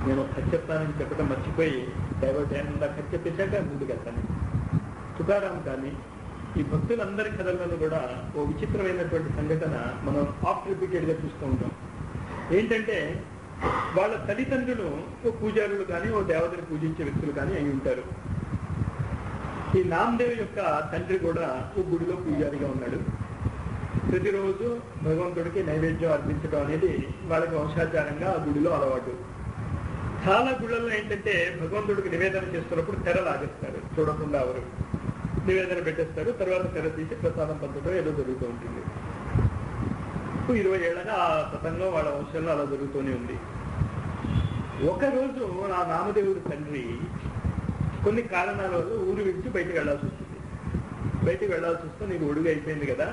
నేను ఖర్చు చెప్తానని చెప్పడం మర్చిపోయి డైవర్ట్ అయినా ఖర్చు చెప్పేశాక ముందుకు వెళ్తాను. తుకారాం కానీ ఈ భక్తులందరి కథలను కూడా ఓ విచిత్రమైనటువంటి సంఘటన మనం ఆఫ్ రిపీటెడ్గా చూస్తూ ఉంటాం. ఏంటంటే వాళ్ళ తల్లిదండ్రులు ఓ పూజారులు కానీ ఓ దేవతని పూజించే వ్యక్తులు కానీ అయి ఉంటారు. ఈ నామదేవ్ యొక్క తండ్రి కూడా ఓ గుడిలో పూజారిగా ఉన్నాడు. ప్రతిరోజు భగవంతుడికి నైవేద్యం అర్పించడం అనేది వాళ్ళకి వంశాచారంగా ఆ గుడిలో అలవాటు. చాలా గుళ్ళల్లో ఏంటంటే భగవంతుడికి నివేదన చేస్తున్నప్పుడు తెర లాగేస్తారు, చూడకుండా ఎవరు నివేదన పెట్టేస్తారు, తర్వాత తెర తీసి ప్రసాదం పంచడం ఏదో జరుగుతూ ఉంటుంది. 20 ఏళ్ళగా ఆ తతంగం వాళ్ళ వంశంలో అలా జరుగుతూనే ఉంది. ఒకరోజు ఆ నామదేవుడి తండ్రి కొన్ని కారణాల వల్ల ఊరు విడిచి బయటికి వెళ్లాల్సి వచ్చింది. బయటికి వెళ్లాల్సి వస్తే నీకు ఒడుగు అయిపోయింది కదా,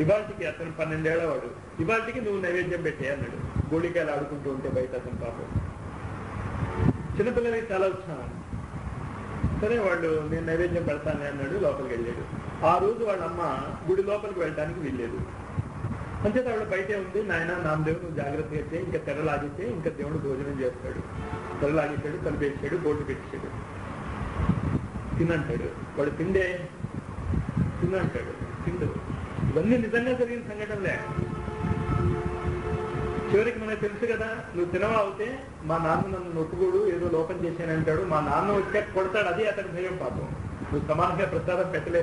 ఇవాళకి అతను 12 ఏళ్ల వాడు, ఇవాళకి నువ్వు నైవేద్యం పెట్టే అన్నాడు. గోళికాయలు ఆడుకుంటూ ఉంటే బయట అతను పాపం. చిన్నపిల్లలకి చాలా ఉత్సాహం. సరే వాళ్ళు నేను నైవేద్యం పెడతానే అన్నాడు, లోపలికి వెళ్ళాడు. ఆ రోజు వాళ్ళ అమ్మ గుడి లోపలికి వెళ్ళడానికి వీల్లేదు. అంచేత ఆవిడ బయటే ఉంది. నాయన నామదేవుడు నువ్వు జాగ్రత్తగా అయితే ఇంకా తెరలాగితే ఇంకా దేవుడు భోజనం చేస్తాడు. తెరలాగేసాడు, కలిపేసాడు, బోర్డు పెట్టేశాడు. తినంటాడు వాడు, తిండే తినంటాడు, తిండు. ఇవన్నీ నిజంగా జరిగిన సంఘటనలే. చివరికి మనకు తెలుసు కదా, నువ్వు తినవా అవుతే మా నాన్న నన్ను నొప్పుకోడు, ఏదో లోపం చేశానంటాడు, మా నాన్న వచ్చాక కొడతాడు. అది అతని భయం పాపం. నువ్వు సమానంగా ప్రసాదం పెట్టలే,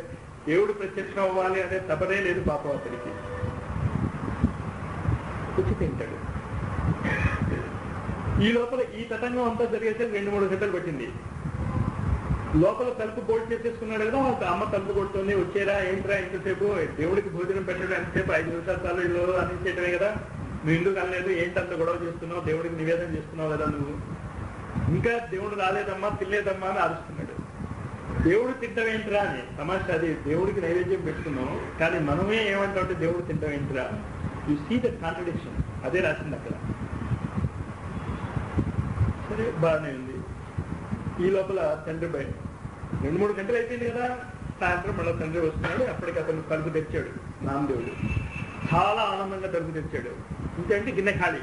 దేవుడు ప్రత్యక్షం అవ్వాలి అనే తపనే లేదు పాపం అతనికి. వచ్చి తింటాడు. ఈ లోపల ఈ తతంగం అంతా జరిగేసరికి 2-3 గంటలు పట్టింది. లోపల తలుపు బోల్డ్ చేసేసుకున్నాడు కదా, అమ్మ తలుపు కొడుతోంది. వచ్చేరా ఏంట్రా ఎంతసేపు, దేవుడికి భోజనం పెట్టడం ఎంతసేపు, 5 నిమిషాలు చాలు ఇల్లు అందించేయటమే కదా, నువ్వు ఇందుకు అనలేదు, ఏంటంత గొడవ చేస్తున్నావు, దేవుడికి నివేదన చేస్తున్నావు కదా నువ్వు, ఇంకా దేవుడు రాలేదమ్మా తినలేదమ్మా అని అరుస్తున్నాడు. దేవుడు తింటావేంట్రా అని తమాషా. అది దేవుడికి నైవేద్యం పెట్టుకున్నాం, కానీ మనమే ఏమంటామంటే దేవుడు తింటావేంట్రా. You see that contradiction. అదే రాసింది అక్కడ. సరే బాగానే ఉంది. ఈ లోపల తండ్రి బయట 2-3 గంటలు అయిపోయింది కదా, సాయంత్రం మళ్ళీ తండ్రి వస్తున్నాడు. అప్పటికి అతను తలుపు తెచ్చాడు నామదేవుడు. చాలా ఆనందంగా తలుపు తెచ్చాడు. ఇంకేంటి గిన్నె ఖాళీ.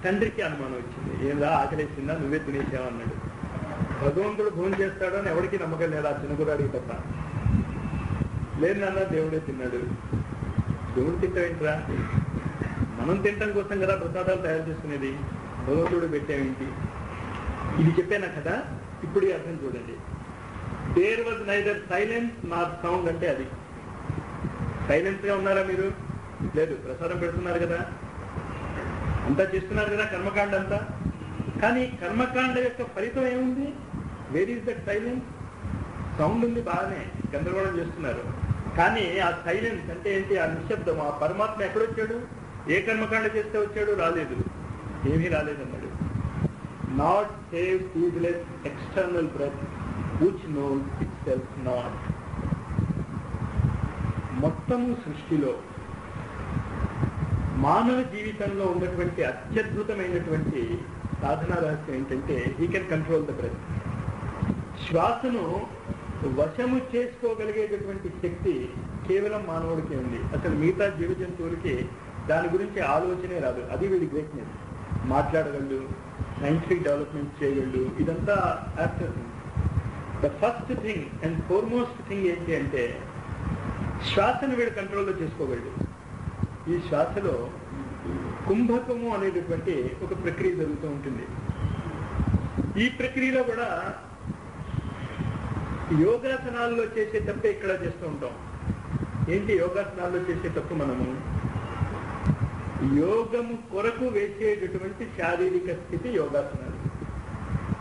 తండ్రికి అనుమానం వచ్చింది, ఏందా ఆకలేసిందా, నువ్వే తినేసావు అన్నాడు. భగవంతుడు భోజనం చేస్తాడు అని ఎవరికి నమ్మకం లేదా, చిన్నగురాడికి తప్ప. లేదు నాన్న దేవుడే తిన్నాడు. దేవుడు తింటావేంట్రా, మనం తినటం కోసం కదా ప్రసాదాలు తయారు చేసుకునేది, భగవంతుడు పెట్టామేంటి. ఇది చెప్పాను కదా. ఇప్పుడు అర్థం చూడండి. There was neither silence not sound అంటే అది. సైలెన్స్ గా ఉన్నారా మీరు? లేదు. ప్రసాదం పెడుతున్నారు కదా, అంతా చేస్తున్నారు కదా కర్మకాండ అంతా. కానీ కర్మకాండ యొక్క ఫలితం ఏముంది? Where is that silence? Sound ఉంది బాగానే, గందరగోళం చేస్తున్నారు. కానీ ఆ సైలెన్స్ అంటే ఏంటి? ఆ నిశ్శబ్దం. ఆ పరమాత్మ ఎక్కడొచ్చాడు? ఏ కర్మకాండ చేస్తే వచ్చాడు? రాలేదు, ఏమీ రాలేదన్నాడు. Not save ceaseless external breath which knows itself not. మొత్తము సృష్టిలో మానవ జీవితంలో ఉన్నటువంటి అత్యద్భుతమైనటువంటి సాధనా రహస్యం ఏంటంటే he can control the breath. శ్వాసను వశము చేసుకోగలిగేటటువంటి శక్తి కేవలం మానవుడికి ఉంది. అసలు మిగతా జీవ జంతువులకి దాని గురించి ఆలోచనే రాదు. అది వీడి గ్రేట్నెస్. మాట్లాడగలడు, సైంటిఫిక్ డెవలప్మెంట్ చేయగలడు, ఇదంతా after thing. The first thing and foremost thing ఏంటి అంటే శ్వాసను వీడు కంట్రోల్లో చేసుకోగలడు. ఈ శ్వాసలో కుంభకము అనేటటువంటి ఒక ప్రక్రియ జరుగుతూ ఉంటుంది. ఈ ప్రక్రియలో కూడా యోగాసనాల్లో చేసే తప్పే ఇక్కడ చేస్తూ ఉంటాం. ఏంటి యోగాసనాల్లో చేసే తప్పు? మనము యోగము కొరకు వేసేటటువంటి శారీరక స్థితి యోగాసనాలు.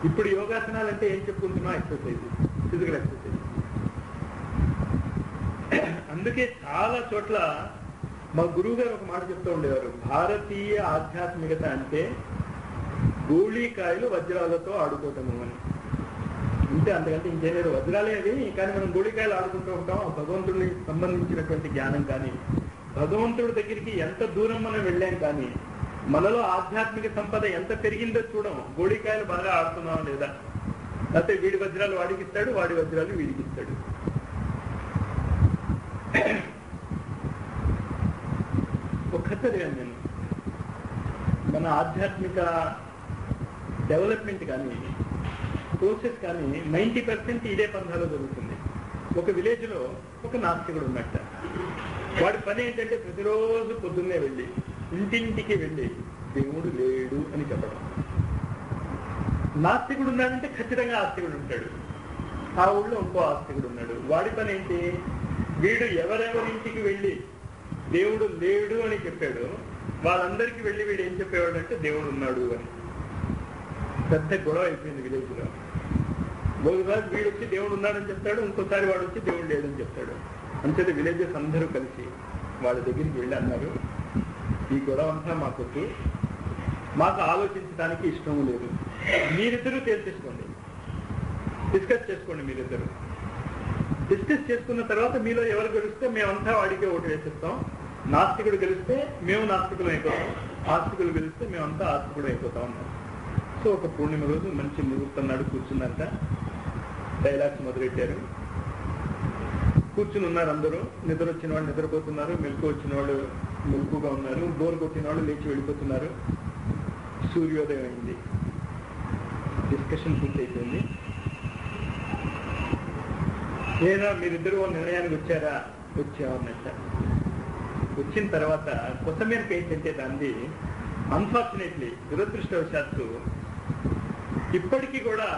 ఇప్పుడు యోగాసనాలు అంటే ఏం చెప్పుకుంటున్నాం? Exercise, physical exercise. అందుకే చాలా చోట్ల మా గురువు గారు ఒక మాట చెప్తూ ఉండేవారు, భారతీయ ఆధ్యాత్మికత అంటే గోళీకాయలు వజ్రాలతో ఆడుకోవటము అని. అంటే అంతకంటే ఇంకేం లేదు. వజ్రాలే అవి, కానీ మనం గోళీకాయలు ఆడుకుంటూ ఉంటాం. భగవంతుడికి సంబంధించినటువంటి జ్ఞానం కానీ, భగవంతుడి దగ్గరికి ఎంత దూరం మనం వెళ్ళాం కానీ, మనలో ఆధ్యాత్మిక సంపద ఎంత పెరిగిందో చూడం. గోళీకాయలు బాగా ఆడుతున్నాం లేదా, లేకపోతే వీడి వజ్రాలు వాడికిస్తాడు, వాడి వజ్రాలు వీడికిస్తాడు. ఒక కథ నేను మన ఆధ్యాత్మిక డెవలప్మెంట్ కానీ ప్రోసెస్ కానీ 90% ఇదే పంథాలో జరుగుతుంది. ఒక విలేజ్లో ఒక నాస్తికుడు ఉన్నట్ట. వాడి పని ఏంటంటే ప్రతిరోజు పొద్దున్నే వెళ్ళి ఇంటింటికి వెళ్ళి దేవుడు లేడు అని చెప్పడం. నాస్తికుడు ఉన్నాడంటే ఖచ్చితంగా ఆస్తికుడు ఉంటాడు. ఆ ఊళ్ళో ఇంకో ఆస్తికుడు ఉన్నాడు. వాడి పని ఏంటి? వీడు ఎవరెవరింటికి వెళ్ళి దేవుడు లేడు అని చెప్పాడు, వాళ్ళందరికీ వెళ్ళి వీడు ఏం చెప్పేవాడు అంటే దేవుడు ఉన్నాడు అని. పెద్ద గొడవ అయిపోయింది విలేజ్లో. ఒకసారి వీడు వచ్చి దేవుడు ఉన్నాడని చెప్తాడు, ఇంకోసారి వాడు వచ్చి దేవుడు లేడని చెప్తాడు. అంతే విలేజెస్ అందరూ కలిసి వాళ్ళ దగ్గరికి వెళ్ళి అన్నారు, ఈ గొడవ అంతా మాకొద్దు, మాకు ఆలోచించడానికి ఇష్టం లేదు, మీరిద్దరూ తేల్చేసుకోండి, డిస్కస్ చేసుకోండి. మీరిద్దరు డిస్కస్ చేసుకున్న తర్వాత మీలో ఎవరు గెలిస్తే మేమంతా వాడికే ఓటు వేసిస్తాం. నాస్తికుడు గెలిస్తే మేము నాస్తికులు అయిపోతాం, ఆస్తికులు గెలిస్తే మేమంతా ఆస్తికుడు అయిపోతాం అన్నారు. సో ఒక పూర్ణిమ రోజు మంచి ముహూర్తం నాడు కూర్చున్నంత డైలాగ్స్ మొదలెట్టారు. కూర్చుని ఉన్నారు అందరూ. నిద్ర వచ్చిన వాళ్ళు నిద్రపోతున్నారు, మెలకు వచ్చిన వాళ్ళు మెలకుగా ఉన్నారు, బోర్ కొట్టిన వాళ్ళు లేచి వెళ్ళిపోతున్నారు. సూర్యోదయం అయింది, డిస్కషన్ పూర్తయిపోయింది. లేదా మీరిద్దరూ నిర్ణయానికి వచ్చారా? వచ్చామన్నట్ట. వచ్చిన తర్వాత కొత్తమేరకు ఏంటంటే దాన్ని అన్ఫార్చునేట్లీ దురదృష్టవశాత్తు ఇప్పటికీ కూడా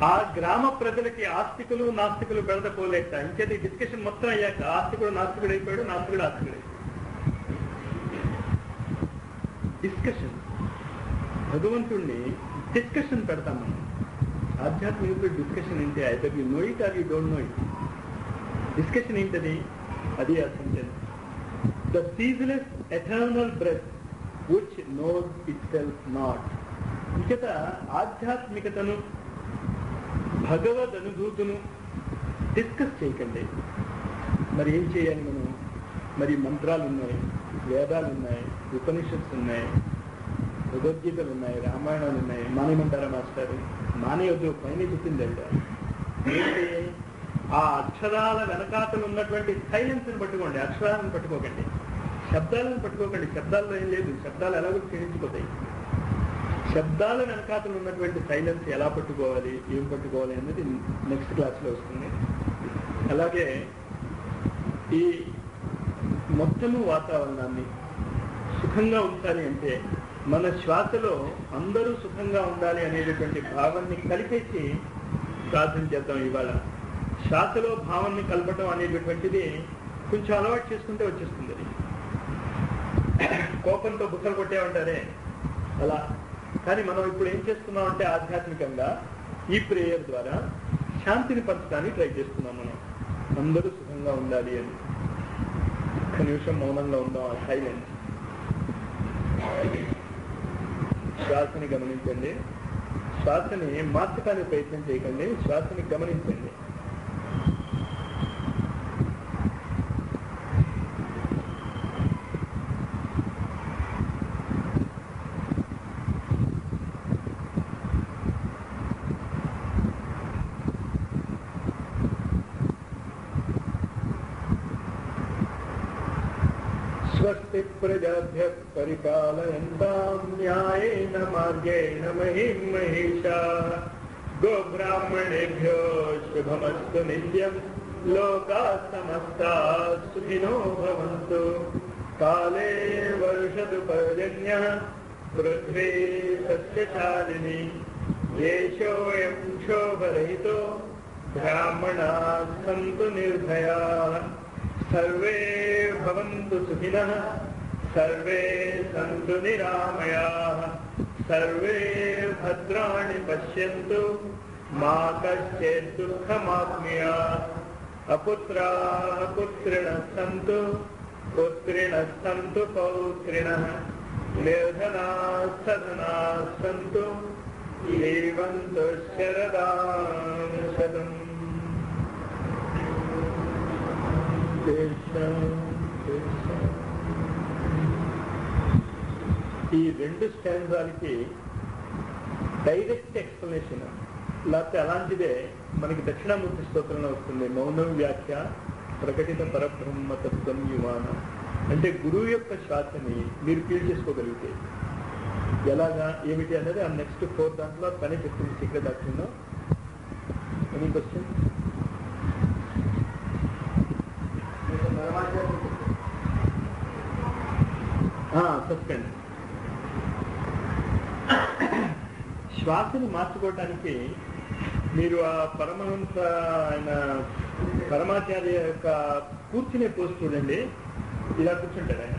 ఆ గ్రామ ప్రజలకి ఆస్తికులు నాస్తికులు పెడదపోలేక ఇంకేది డిస్కషన్ మొత్తం అయ్యాక ఆస్తికుడు నాస్తికుడు అయిపోయాడు, నాస్తికుడు ఆస్తికుడు అయిపోయాడు. డిస్కషన్, భగవంతుణ్ణి డిస్కషన్ పెడతాం మనం. ఆధ్యాత్మిక డిస్కషన్ ఏంటి? Either you know it or you don't know it. Discussion ఏంటది? అది ఆ sentence, the ceaseless eternal breath which knows itself not. ఇంకట ఆధ్యాత్మికతను, భగవద్ అనుభూతును డిస్కస్ చేయకండి. మరి ఏం చేయాలి మనం? మరి మంత్రాలు ఉన్నాయి, వేదాలు ఉన్నాయి, ఉపనిషత్తులు ఉన్నాయి, భగవద్గీతలు ఉన్నాయి, రామాయణాలు ఉన్నాయి. మానేమంటారా మాస్టర్? మానేయొద్దు, పైన చెప్పిందంట. ఏంటి? ఆ అక్షరాల వెనకాతలు ఉన్నటువంటి సైలెన్స్ని పట్టుకోండి, అక్షరాలను పట్టుకోకండి, శబ్దాలను పట్టుకోకండి. శబ్దాల్లో ఏం లేదు, శబ్దాలు ఎలాగో క్షీణించిపోతాయి. శబ్దాల వెనకాతలు ఉన్నటువంటి సైలెన్స్ ఎలా పట్టుకోవాలి, ఏం పట్టుకోవాలి అనేది నెక్స్ట్ క్లాస్లో వస్తుంది. అలాగే ఈ మొత్తము వాతావరణాన్ని సుఖంగా ఉంచాలి అంటే మన శ్వాసలో అందరూ సుఖంగా ఉండాలి అనేటటువంటి భావాన్ని కలిపేసి ప్రార్థన చేద్దాం. ఇవాళ శ్వాసలో భావాన్ని కలపటం అనేటటువంటిది కొంచెం అలవాటు చేసుకుంటే వచ్చేస్తుంది. అది కోపంతో బుసలు కొట్టేమంటారే అలా. కానీ మనం ఇప్పుడు ఏం చేస్తున్నాం అంటే ఆధ్యాత్మికంగా ఈ ప్రేయర్ ద్వారా శాంతిని పంచడానికి ట్రై చేస్తున్నాం. మనం అందరూ సుఖంగా ఉండాలి అని. ఒక్క నిమిషం మౌనంగా ఉందాం. ఆ సైలెన్స్. శ్వాసని గమనించండి. శ్వాసని మార్చడానికి ప్రయత్నం చేయకండి, శ్వాసని గమనించండి. స్వస్తి ప్రజాభ్యః పరిపాలయంతాం న్యాయేన మార్గేణ మహిం మహిషాః. గోబ్రాహ్మణేభ్యో శుభమస్తు నిత్యం. లోకాః సమస్తాః సుఖినో భవంతు. కాలే వర్షతు పర్జన్యః పృథ్వీ సస్యశాలినీ. దేశోऽयं క్షోభరహితో బ్రాహ్మణాः సంతు నిర్భయాः. सर्वे भवन्तु सुखिनः, सर्वे सन्तु निरामयाः, सर्वे भद्राणि पश्यन्तु, मा कश्चित् दुःखमाप्नुयात्. अपुत्राः पुत्रिणः सन्तु, पुत्रिणः सन्तु पौत्रिणः. निर्धनाः सधनाः सन्तु, जीवन्तु शरदां शतम्. ఈ రెండు స్టాండ్రాలకి డైరెక్ట్ ఎక్స్ప్లెనేషన్ లేకపోతే అలాంటిదే మనకి దక్షిణామూర్తి స్తోత్రంలో వస్తుంది. మౌనం వ్యాఖ్య ప్రకటిత పరబ్రహ్మతత్వం యువాన. అంటే గురువు యొక్క శ్వాసని మీరు ఫీల్ చేసుకోగలిగితే ఎలాగా ఏమిటి అనేది ఆ నెక్స్ట్ 4 దాంట్లో పని చెప్తుంది సీక్రెట్ డాక్టర్లో. Any question? సస్పెండ్. శ్వాసని మార్చుకోవటానికి మీరు ఆ పరమహంస ఆయన పరమాచార్య యొక్క కూర్చునే పోస్ట్ చూడండి. ఇలా కూర్చుంటాడు ఆయన.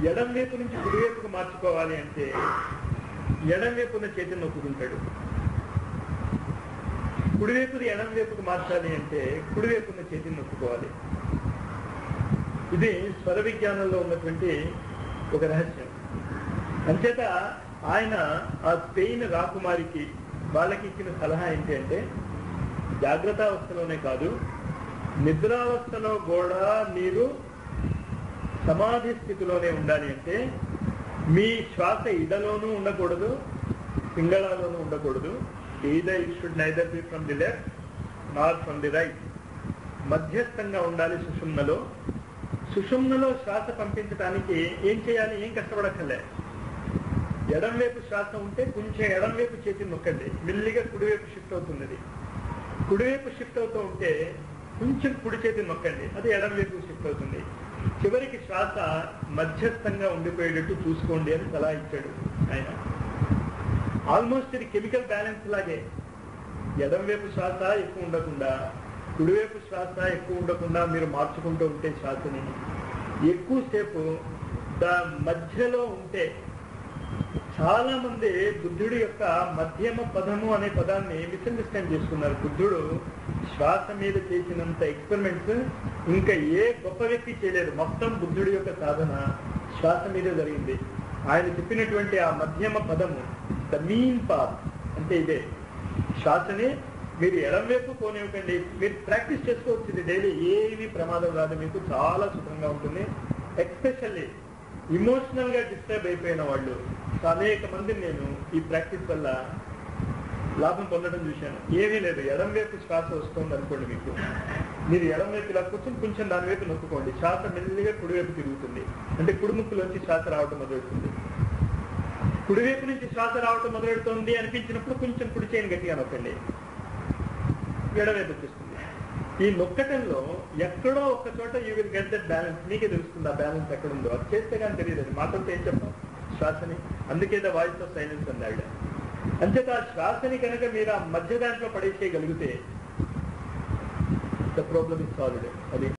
ఎడం వైపు నుంచి కుడివైపుకు మార్చుకోవాలి అంటే ఎడం వైపు ఉన్న చేతిని నొక్కుకుంటాడు. కుడివైపుది ఎడం వైపుకు మార్చాలి అంటే కుడివైపు ఉన్న చేతిని నొక్కుకోవాలి. ఇది స్వర విజ్ఞానంలో ఉన్నటువంటి ఒక రహస్యం. అంచేత ఆయన ఆ స్పెయిన్ రాకుమారికి వాళ్ళకి ఇచ్చిన సలహా ఏంటి అంటే జాగ్రత్త అవస్థలోనే కాదు, నిద్రావస్థలో కూడా మీరు సమాధి స్థితిలోనే ఉండాలి. అంటే మీ శ్వాస ఇడలోనూ ఉండకూడదు, పింగళాలోనూ ఉండకూడదు. Either it should neither be from the left Nar from the right. మధ్యస్థంగా ఉండాలి సుషుమ్నలో. సుషుమ్నలో శ్వాస పంపించడానికి ఏం చేయాలి? ఏం కష్టపడక్కర్లే. ఎడం వైపు శ్వాస ఉంటే కొంచెం ఎడం వైపు చేతిని నొక్కండి, మెల్లిగా కుడివైపు షిఫ్ట్ అవుతుంది. కుడివైపు షిఫ్ట్ అవుతూ ఉంటే కొంచెం కుడి చేతిని నొక్కండి, అది ఎడం వైపు షిఫ్ట్ అవుతుంది. చివరికి శ్వాస మధ్యస్థంగా ఉండిపోయేటట్టు చూసుకోండి అని సలహా ఇచ్చాడు ఆయన. ఆల్మోస్ట్ ఇది కెమికల్ బ్యాలెన్స్ లాగే. ఎడం వైపు శ్వాస ఎక్కువ ఉండకుండా, కుడివైపు శ్వాస ఎక్కువ ఉండకుండా మీరు మార్చుకుంటూ ఉంటే శ్వాసని ఎక్కువసేపు మధ్యలో ఉంటే. చాలా మంది బుద్ధుడి యొక్క మధ్యమ పదము అనే పదాన్ని మిస్అండర్స్టాండ్ చేసుకున్నారు. బుద్ధుడు శ్వాస మీద చేసినంత ఎక్స్పెరిమెంట్స్ ఇంకా ఏ గొప్ప వ్యక్తి చేయలేదు. మొత్తం బుద్ధుడి యొక్క సాధన శ్వాస మీదే జరిగింది. ఆయన చెప్పినటువంటి ఆ మధ్యమ పదము, ద మీన్ పాత్ అంటే ఇదే. శ్వాసని మీరు ఎడం వైపు పోనివ్వకండి. మీరు ప్రాక్టీస్ చేసుకోవచ్చు. ఇది డైలీ ఏమీ ప్రమాదం రాదు, మీకు చాలా సుఖంగా ఉంటుంది. ఎస్పెషల్లీ ఇమోషనల్ గా డిస్టర్బ్ అయిపోయిన వాళ్ళు అనేక మందిని నేను ఈ ప్రాక్టీస్ వల్ల లాభం పొందడం చూశాను. ఏమీ లేదు, ఎడం వైపు శ్వాస వస్తుంది అనుకోండి, మీకు మీరు ఎడం వైపు ఇలా కూర్చొని కొంచెం దాని వైపు నొక్కుకోండి. శ్వాస మెల్లిగా కుడివైపు తిరుగుతుంది. అంటే కుడిముక్కులోంచి శ్వాస రావటం మొదలెడుతుంది. కుడివైపు నుంచి శ్వాస రావటం మొదలెడుతుంది అనిపించినప్పుడు కొంచెం కుడి చేయని గట్టిగా నొక్కండి, ఎడవైపు వచ్చేస్తుంది. ఈ నొక్కటంలో ఎక్కడో ఒక చోట you will get that balance. మీకే తెలుస్తుంది ఆ బ్యాలెన్స్ ఎక్కడుందో. అది చేస్తే కానీ తెలియదు. అది మాటలతో ఏం చెప్పాం శ్వాసని. అందుకే ద వాయిస్ ఆఫ్ సైలెన్స్ అంది ఆవిడ. అంచేత ఆ శ్వాసని కనుక మీరు ఆ మధ్య దాంట్లో పడేసేయగలిగితే ద ప్రాబ్లమ్ ఇస్ సాల్వ్డ్. అది